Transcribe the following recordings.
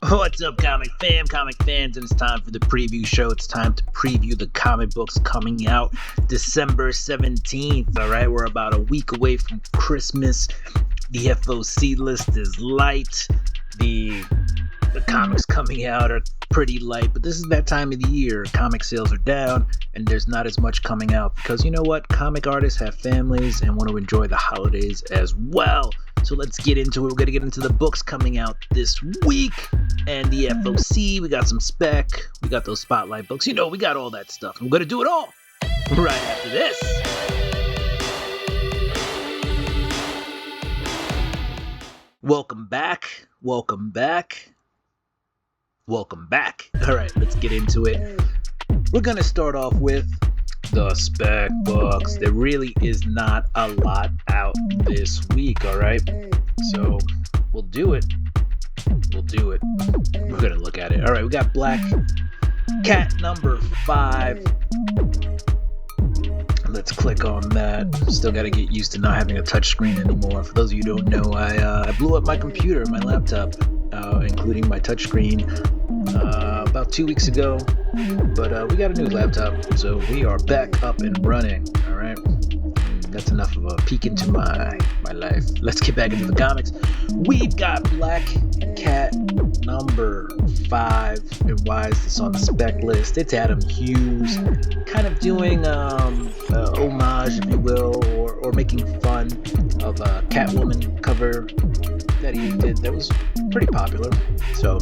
What's up, comic fans, and it's time for the preview show. It's time to preview the comic books coming out December 17th, alright? We're about a week away from Christmas. The FOC list is light. The comics coming out are pretty light, but this is that time of the year. Comic sales are down, and there's not as much coming out because you know what? Comic artists have families and want to enjoy the holidays as well. So let's get into it. We're going to get into the books coming out this week and the FOC. We got some spec. We got those spotlight books. You know, we got all that stuff. We're going to do it all right after this. Welcome back. All right, let's get into it. We're going to start off with the spec books. There really is not a lot out this week, all right? So we'll do it. We're going to look at it. All right, we got Black Cat number 5. Let's click on that. Still got to get used to not having a touch screen anymore. For those of you who don't know, I blew up my computer, my laptop, including my touch screen, about 2 weeks ago. But we got a new laptop, so we are back up and running. All right, that's enough of a peek into my life. Let's get back into the comics. We've got Black Cat number 5. And why is this on the spec list? It's Adam Hughes, kind of doing homage, if you will, or making fun of a Catwoman cover that he did that was pretty popular. So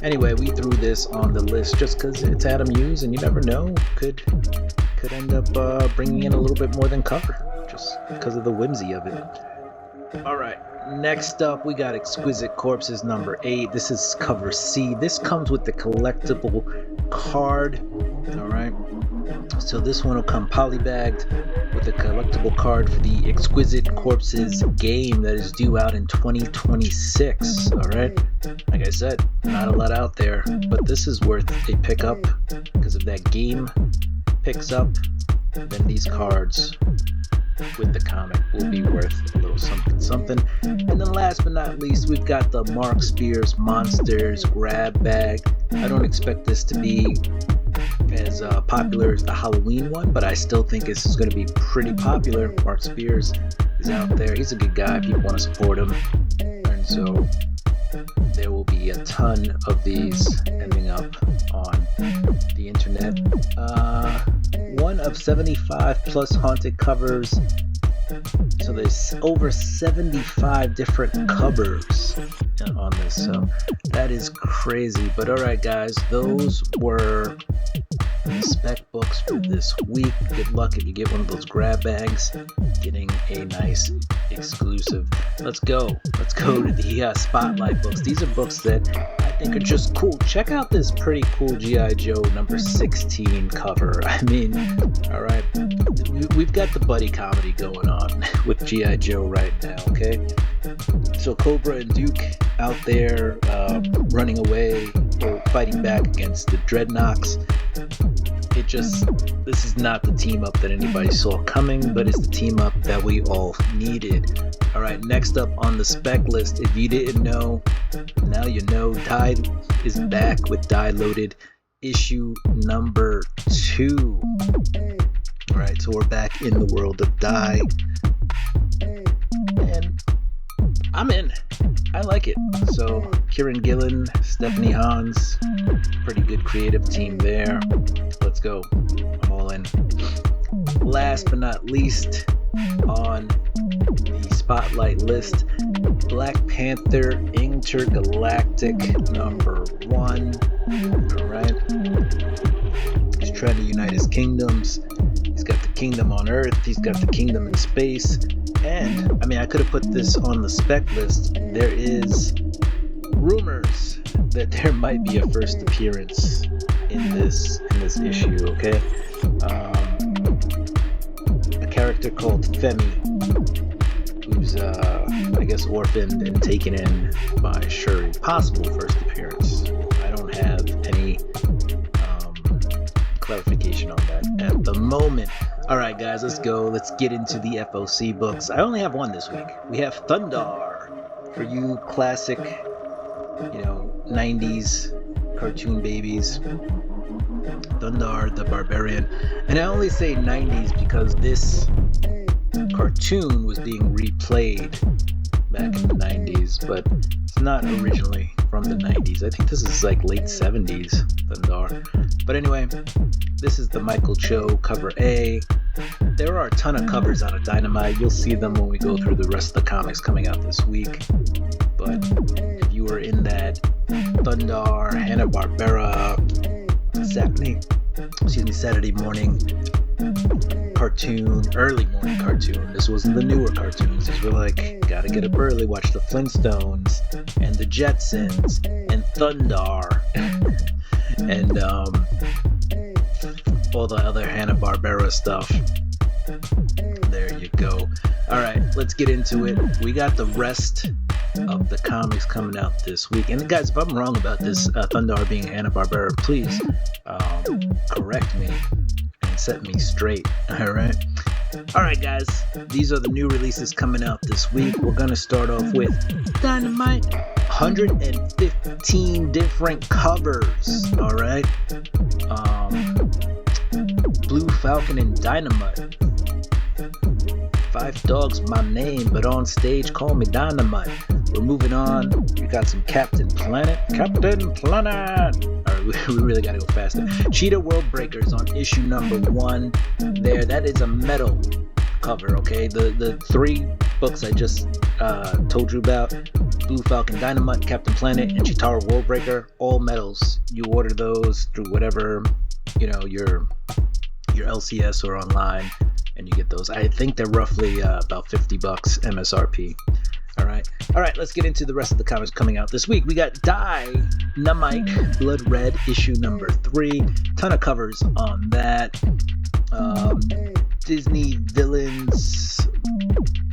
anyway, we threw this on the list just because it's Adam Hughes, and you never know, could end up bringing in a little bit more than cover, just because of the whimsy of it. All right, next up, we got Exquisite Corpses number 8. This is cover C. This comes with the collectible card. All right, so this one will come polybagged with a collectible card for the Exquisite Corpses game that is due out in 2026. All right, like I said, not a lot out there, but this is worth a pickup because if that game picks up, then these cards with the comic will be worth a little something. And then last but not least, we've got the Mark Spears Monsters grab bag. I don't expect this to be as popular as the Halloween one, but I still think this is going to be pretty popular. Mark Spears is out there. He's a good guy. People want to support him. And so there will be a ton of these ending up on the internet. One of 75 plus haunted covers. So there's over 75 different covers on this. So that is crazy. But alright guys, those were the spec books for this week. Good luck if you get one of those grab bags, getting a nice exclusive. Let's go to the spotlight books. These are books that I think are just cool. Check out this pretty cool G.I. Joe number 16 cover. I mean, all right, we've got the buddy comedy going on with G.I. Joe right now, okay? So Cobra and Duke out there running away or fighting back against the Dreadnoks. This is not the team up that anybody saw coming, but it's the team up that we all needed. All right, next up on the spec list, if you didn't know, now you know, Die is back with Die Loaded issue number 2. All right, so we're back in the world of Die, and I'm in. I like it. So Kieran Gillen, Stephanie Hans, pretty good creative team there. Let's go. I'm all in. Last but not least on the spotlight list, Black Panther Intergalactic number 1. All right. He's trying to unite his kingdoms. He's got the kingdom on Earth. He's got the kingdom in space. And I mean, I could have put this on the spec list. There is rumors that there might be a first appearance in this issue. Okay, a character called Femi, who's I guess orphaned and taken in by Shuri. Possible first appearance. I don't have any clarification on that at the moment. All right, guys, let's go. Let's get into the FOC books. I only have one this week. We have Thundar for you classic 90s cartoon babies. Thundar the Barbarian. And I only say 90s because this cartoon was being replayed back in the 90s, but it's not originally from the 90s. I think this is like late 70s, Thundar. But anyway, this is the Michael Cho cover A. There are a ton of covers out of Dynamite. You'll see them when we go through the rest of the comics coming out this week. But if you were in that Thundar, Hanna-Barbera, Saturday morning cartoon, early morning cartoon. This wasn't the newer cartoons. These were like, gotta get up early, watch the Flintstones and the Jetsons and Thundar and all the other Hanna-Barbera stuff. There you go. Alright, let's get into it. We got the rest of the comics coming out this week. And guys, if I'm wrong about this Thundar being Hanna-Barbera, please correct me and set me straight. Alright, guys, these are the new releases coming out this week. We're gonna start off with Dynamite. 115 different covers. Alright, Blue Falcon and Dynamite. 5 Dogs, my name, but on stage call me Dynamite. We're moving on. We got some Captain Planet. Alright, we really gotta go faster. Cheetah World Breakers on issue number 1. There, that is a metal cover, okay? The 3 books I just told you about, Blue Falcon, Dynamite, Captain Planet, and Cheetah World Breaker, all metals. You order those through whatever, your LCS or online, and you get those. I think they're roughly about $50 MSRP. All right, let's get into the rest of the comics coming out this week. We got Dynamite Blood Red issue number 3. Ton of covers on that. Disney Villains,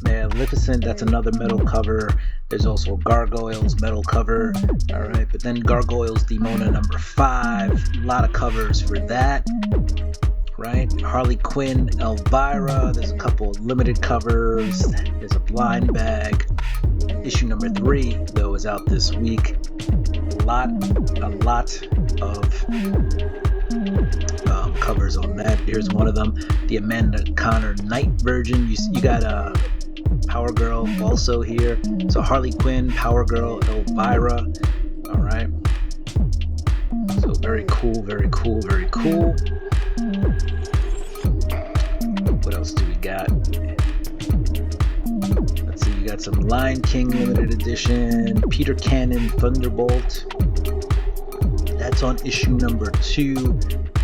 Maleficent, that's another metal cover. There's also Gargoyles metal cover. All right, but then Gargoyles Demona number 5. A lot of covers for that. Right, Harley Quinn, Elvira. There's a couple of limited covers. There's a blind bag. Issue number 3, though, is out this week. A lot of covers on that. Here's one of them, the Amanda Connor Night version. You got Power Girl also here. So Harley Quinn, Power Girl, Elvira. All right. So very cool. What else do we got? Let's see, you got some Lion King limited edition, Peter Cannon Thunderbolt. That's on issue number 2.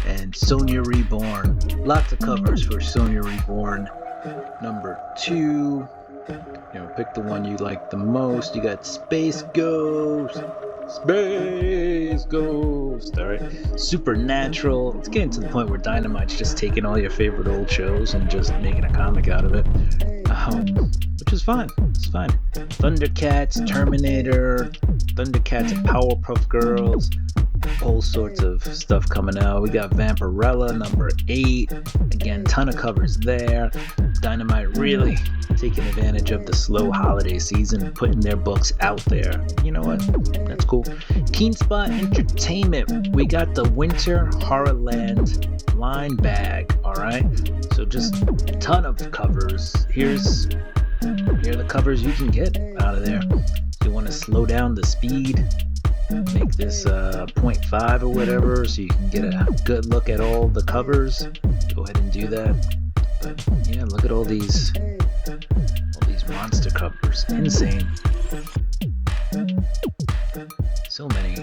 And Sonya Reborn. Lots of covers for Sonya Reborn number 2. Pick the one you like the most. You got Space Ghost. Alright, Supernatural. It's getting to the point where Dynamite's just taking all your favorite old shows and just making a comic out of it, which is fine. It's fine. Thundercats, Terminator, Thundercats and Powerpuff Girls, all sorts of stuff coming out. We got Vampirella number 8. Again, ton of covers there. Dynamite really taking advantage of the slow holiday season and putting their books out there. You know what? That's cool. Keen Spot Entertainment. We got the Winter Horrorland blind bag. Alright? So just a ton of covers. Here are the covers you can get out of there. If you want to slow down the speed, make this 0.5 or whatever, so you can get a good look at all the covers, go ahead and do that. But yeah, look at all these monster covers. Insane. So many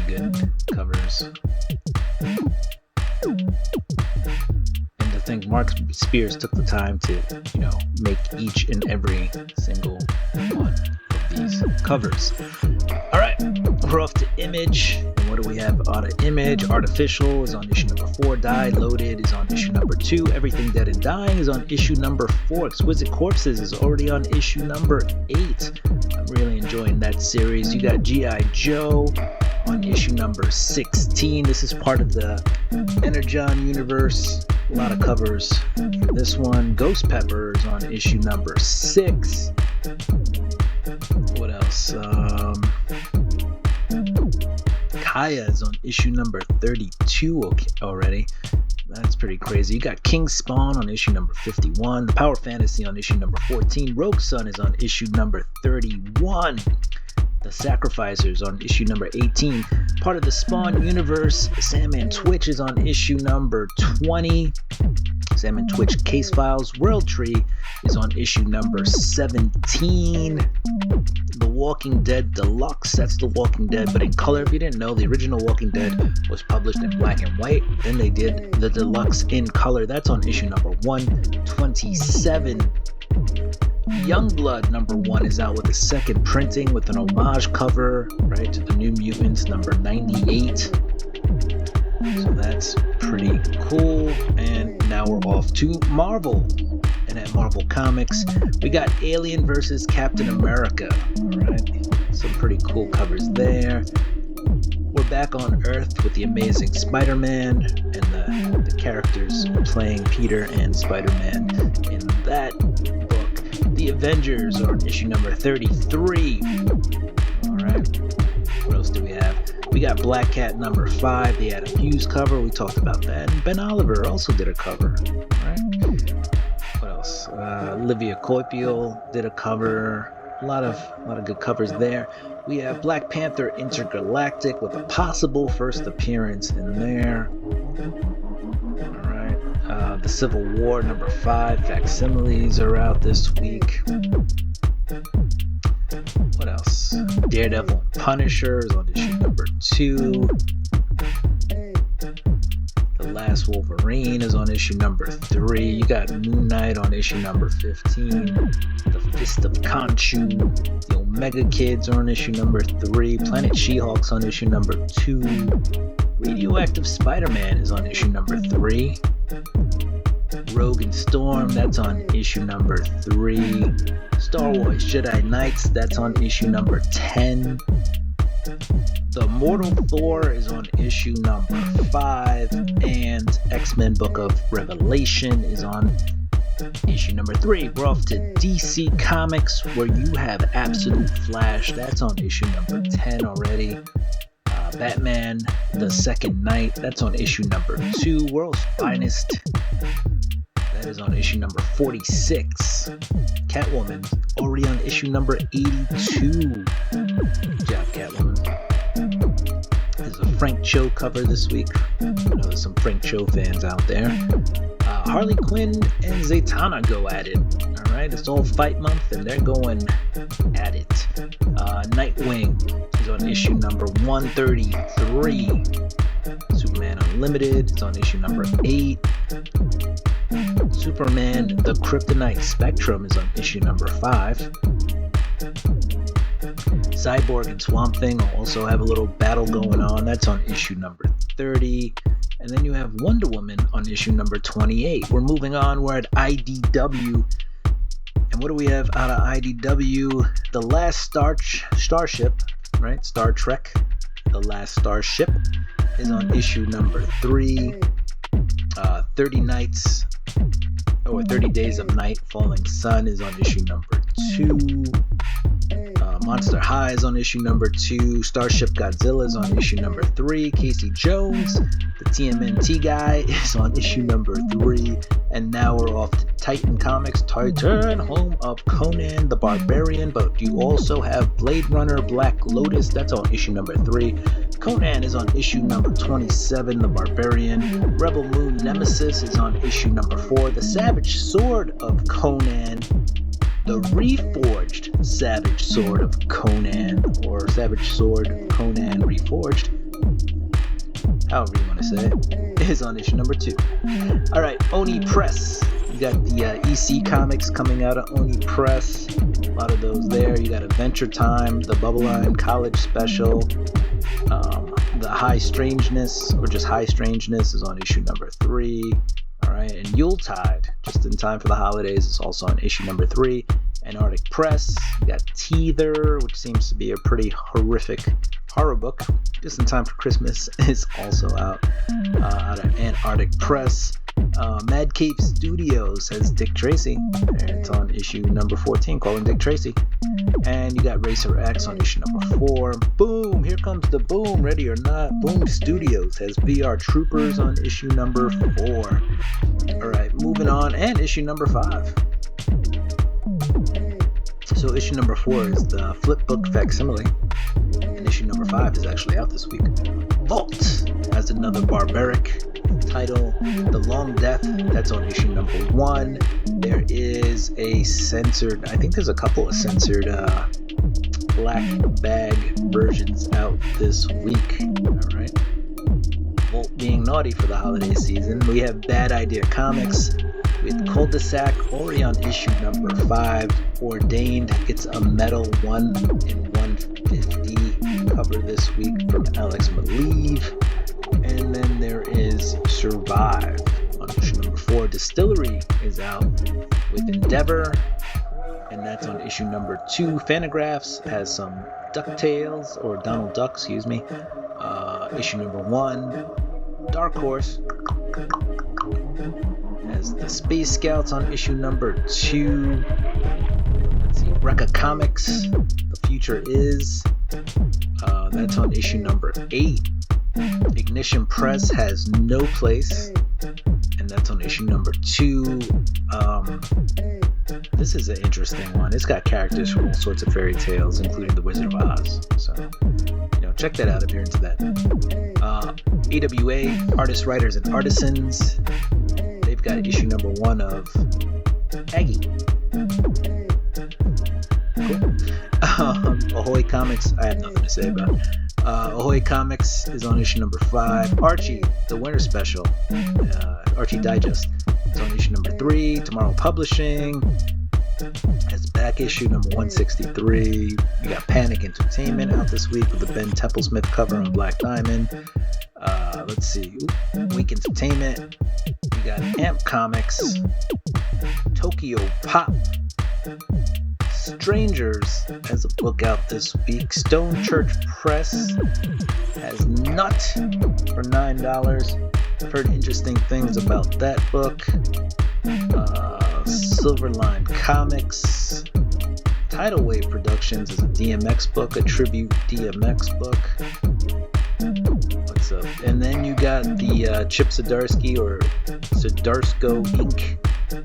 good covers. And to think Mark Spears took the time to, make each and every single one of these covers. Alright, we're off to Image. And what do we have out of Image? Artificial is on issue number 4. Die Loaded is on issue number 2. Everything Dead and Dying is on issue number 4. Exquisite Corpses is already on issue number 8. I'm really enjoying that series. You got G.I. Joe on issue number 16. This is part of the Energon universe. A lot of covers for this one. Ghost Pepper is on issue number 6. What else? Haya is on issue number 32 already. That's pretty crazy. You got King Spawn on issue number 51. The Power Fantasy on issue number 14. Rogue Sun is on issue number 31. The Sacrificers on issue number 18. Part of the Spawn universe, Sandman Twitch is on issue number 20. Sandman Twitch Case Files. World Tree is on issue number 17. The Walking Dead Deluxe, that's The Walking Dead, but in color. If you didn't know, the original Walking Dead was published in black and white. Then they did the Deluxe in color. That's on issue number 127. Youngblood number 1 is out with a second printing with an homage cover, right, to the New Mutants number 98. So that's pretty cool. And now we're off to Marvel. And at Marvel Comics, we got Alien vs. Captain America. Alright, some pretty cool covers there. We're back on Earth with the Amazing Spider-Man and the characters playing Peter and Spider-Man in that book. The Avengers are on issue number 33. Alright, what else do we have? We got Black Cat number 5. They had a Hughes cover. We talked about that. And Ben Oliver also did a cover. Right? What else? Olivia Coipel did a cover. A lot of good covers there. We have Black Panther Intergalactic with a possible first appearance in there. All right. The Civil War number 5 facsimiles are out this week. What else? Daredevil and Punisher is on issue number 2. The Last Wolverine is on issue number 3. You got Moon Knight on issue number 15. The Fist of Khonshu. The Omega Kids are on issue number 3. Planet She-Hulk's on issue number 2. Radioactive Spider-Man is on issue number 3. Rogue and Storm, that's on issue number 3. Star Wars Jedi Knights, that's on issue number 10. The Mortal Thor is on issue number 5. And X-Men Book of Revelation is on issue number 3. We're off to DC Comics, where you have Absolute Flash, that's on issue number 10 already. Batman, The Second Night, that's on issue number 2. World's Finest, that is on issue number 46. Catwoman, already on issue number 82. Good job, Catwoman. There's a Frank Cho cover this week. I know there's some Frank Cho fans out there. Harley Quinn and Zatanna go at it. Alright, it's all fight month and they're going at it. Nightwing is on issue number 133. Superman Unlimited is on issue number 8. Superman The Kryptonite Spectrum is on issue number 5. Cyborg and Swamp Thing also have a little battle going on. That's on issue number 30. And then you have Wonder Woman on issue number 28. We're moving on. We're at IDW. And what do we have out of IDW? The Last Starship, right? Star Trek. The Last Starship is on issue number 3. 30 Days of Night, Falling Sun is on issue number 2. Monster High is on issue number 2. Starship Godzilla is on issue number 3. Casey Jones, the TMNT guy, is on issue number 3. And now we're off to Titan Comics, Titan, home of Conan the Barbarian. But you also have Blade Runner Black Lotus, that's on issue number 3. Conan is on issue number 27, The Barbarian. Rebel Moon Nemesis is on issue number 4. The Savage Sword of Conan, the Reforged Savage Sword of Conan, or Savage Sword Conan Reforged, however you want to say it, is on issue number 2. Alright, ONI Press. You got the EC comics coming out of ONI Press. A lot of those there. You got Adventure Time, the Bubble Line College Special. The High Strangeness, or just High Strangeness, is on issue number 3. Alright, and Yuletide, just in time for the holidays, is also on issue number 3. And Arctic Press, you got Teether, which seems to be a pretty horrific horror book, just in time for Christmas, is also out of Antarctic Press. Mad Cape Studios has Dick Tracy, and it's on issue number 14, Calling Dick Tracy. And you got Racer X on issue number 4. Boom! Here comes the boom, ready or not. Boom Studios has VR Troopers on issue number 4. Alright, moving on, and issue number 5. So issue number 4 is the flip book facsimile, and issue number 5 is actually out this week. Vault has another barbaric title, The Long Death, that's on issue number 1. There is a censored, I think there's a couple of censored black bag versions out this week. Alright. Vault being naughty for the holiday season. We have Bad Idea Comics with Cul-de-sac Ori on issue number 5. Ordained gets a metal 1 in 150 cover this week from Alex Maleev. And then there is Survive on issue number 4. Distillery is out with Endeavor, and that's on issue number 2. Fantagraphs has some DuckTales, or Donald Duck, excuse me, issue number 1. Dark Horse has the Space Scouts on issue number 2. Let's see, Rekka Comics, The Future Is, that's on issue number 8. Ignition Press has No Place, and that's on issue number 2. This is an interesting one. It's got characters from all sorts of fairy tales, including The Wizard of Oz. So, check that out if you're into that. AWA, Artists, Writers, and Artisans. They've got issue number 1 of Aggie. Cool. Ahoy Comics, I have nothing to say about it. Ahoy Comics is on issue number 5. Archie, the winter special, Archie Digest, is on issue number 3. Tomorrow Publishing has back issue number 163. We got Panic Entertainment out this week with the Ben Templesmith cover on Black Diamond. Let's see, Week Entertainment. We got Amp Comics, Tokyo Pop. Strangers has a book out this week. Stone Church Press has Nut for $9. I've heard interesting things about that book. Silverline Comics. Tidal Wave Productions is a DMX book, a tribute DMX book. What's up? And then you got the Chip Zdarsky or Zdarsky Inc.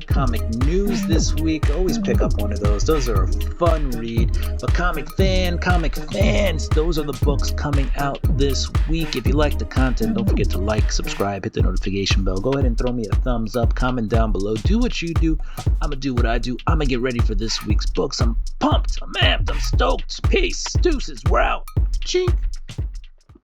comic news this week. Always pick up one of those. Those are a fun read. But comic fans, those are the books coming out this week. If you like the content, don't forget to like, subscribe, hit the notification bell. Go ahead and throw me a thumbs up, comment down below. Do what you do. I'm gonna do what I do. I'm gonna get ready for this week's books. I'm pumped, I'm amped, I'm stoked. Peace, deuces, we're out. Chink.